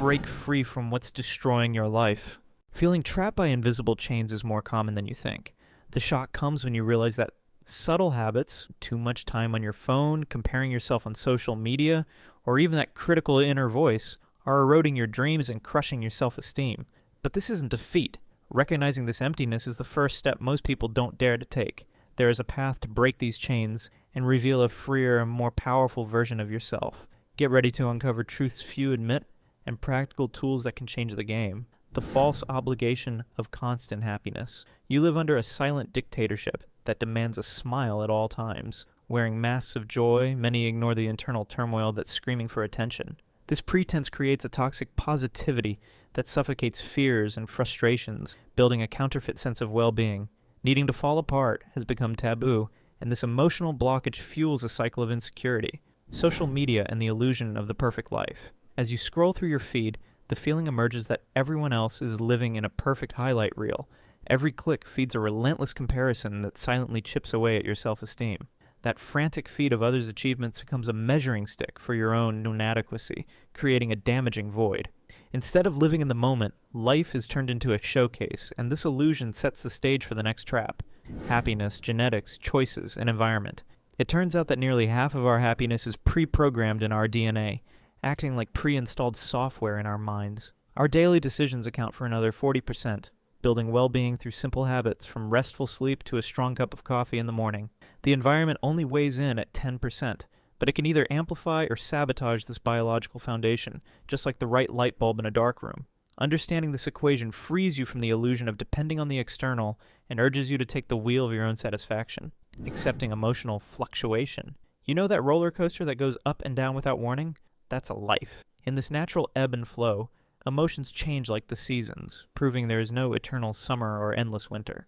break free from what's destroying your life. Feeling trapped by invisible chains is more common than you think. The shock comes when you realize that subtle habits, too much time on your phone, comparing yourself on social media, or even that critical inner voice, are eroding your dreams and crushing your self-esteem. But this isn't defeat. Recognizing this emptiness is the first step most people don't dare to take. There is a path to break these chains and reveal a freer and more powerful version of yourself. Get ready to uncover truths few admit and practical tools that can change the game. The false obligation of constant happiness. You live under a silent dictatorship that demands a smile at all times. Wearing masks of joy, many ignore the internal turmoil that's screaming for attention. This pretense creates a toxic positivity that suffocates fears and frustrations, building a counterfeit sense of well-being. Needing to fall apart has become taboo, and this emotional blockage fuels a cycle of insecurity. Social media and the illusion of the perfect life. As you scroll through your feed, the feeling emerges that everyone else is living in a perfect highlight reel. Every click feeds a relentless comparison that silently chips away at your self-esteem. That frantic feed of others' achievements becomes a measuring stick for your own inadequacy, creating a damaging void. Instead of living in the moment, life is turned into a showcase, and this illusion sets the stage for the next trap. Happiness, genetics, choices, and environment. It turns out that nearly half of our happiness is pre-programmed in our DNA, acting like pre-installed software in our minds. Our daily decisions account for another 40%, building well-being through simple habits from restful sleep to a strong cup of coffee in the morning. The environment only weighs in at 10%, but it can either amplify or sabotage this biological foundation, just like the right light bulb in a dark room. Understanding this equation frees you from the illusion of depending on the external and urges you to take the wheel of your own satisfaction. Accepting emotional fluctuation. You know that roller coaster that goes up and down without warning? That's a life. In this natural ebb and flow, emotions change like the seasons, proving there is no eternal summer or endless winter.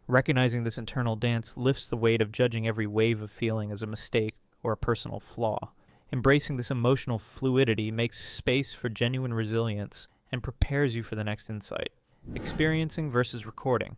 Recognizing this internal dance lifts the weight of judging every wave of feeling as a mistake or a personal flaw. Embracing this emotional fluidity makes space for genuine resilience and prepares you for the next insight. Experiencing versus recording.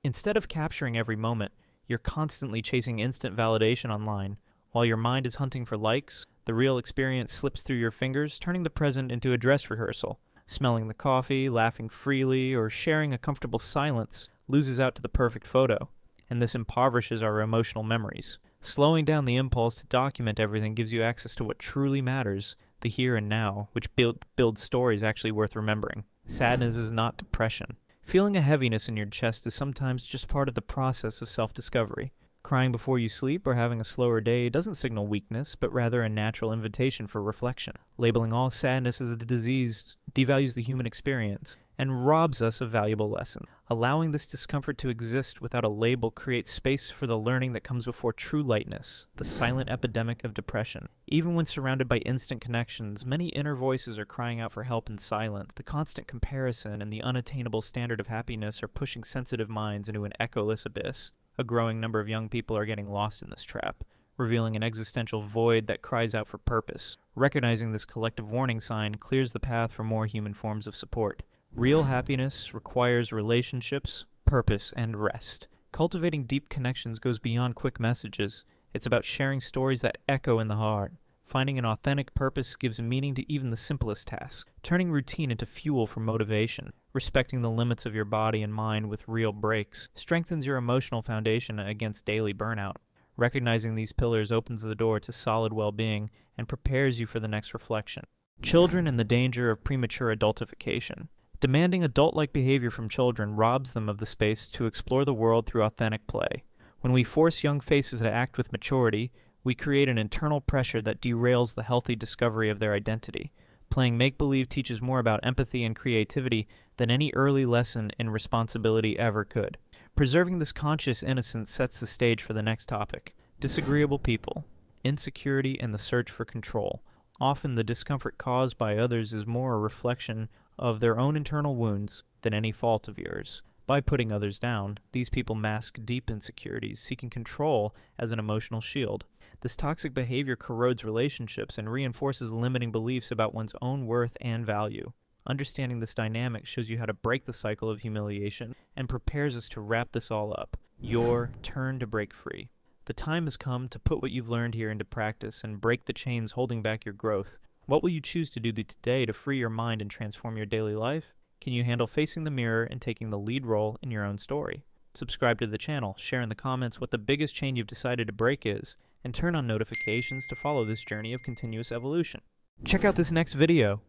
Instead of capturing every moment, you're constantly chasing instant validation online. While your mind is hunting for likes, the real experience slips through your fingers, turning the present into a dress rehearsal. Smelling the coffee, laughing freely, or sharing a comfortable silence loses out to the perfect photo, and this impoverishes our emotional memories. Slowing down the impulse to document everything gives you access to what truly matters, the here and now, which builds stories actually worth remembering. Sadness is not depression. Feeling a heaviness in your chest is sometimes just part of the process of self-discovery. Crying before you sleep or having a slower day doesn't signal weakness, but rather a natural invitation for reflection. Labeling all sadness as a disease devalues the human experience and robs us of valuable lessons. Allowing this discomfort to exist without a label creates space for the learning that comes before true lightness, the silent epidemic of depression. Even when surrounded by instant connections, many inner voices are crying out for help in silence. The constant comparison and the unattainable standard of happiness are pushing sensitive minds into an echoless abyss. A growing number of young people are getting lost in this trap, revealing an existential void that cries out for purpose. Recognizing this collective warning sign clears the path for more human forms of support. Real happiness requires relationships, purpose, and rest. Cultivating deep connections goes beyond quick messages. It's about sharing stories that echo in the heart. Finding an authentic purpose gives meaning to even the simplest tasks, turning routine into fuel for motivation. Respecting the limits of your body and mind with real breaks strengthens your emotional foundation against daily burnout. Recognizing these pillars opens the door to solid well-being and prepares you for the next reflection. Children and the danger of premature adultification. Demanding adult-like behavior from children robs them of the space to explore the world through authentic play. When we force young faces to act with maturity, we create an internal pressure that derails the healthy discovery of their identity. Playing make-believe teaches more about empathy and creativity than any early lesson in responsibility ever could. Preserving this conscious innocence sets the stage for the next topic. Disagreeable people, insecurity, and the search for control. Often the discomfort caused by others is more a reflection of their own internal wounds than any fault of yours. By putting others down, these people mask deep insecurities, seeking control as an emotional shield. This toxic behavior corrodes relationships and reinforces limiting beliefs about one's own worth and value. Understanding this dynamic shows you how to break the cycle of humiliation and prepares us to wrap this all up. Your turn to break free. The time has come to put what you've learned here into practice and break the chains holding back your growth. What will you choose to do today to free your mind and transform your daily life? Can you handle facing the mirror and taking the lead role in your own story? Subscribe to the channel, share in the comments what the biggest change you've decided to break is, and turn on notifications to follow this journey of continuous evolution. Check out this next video.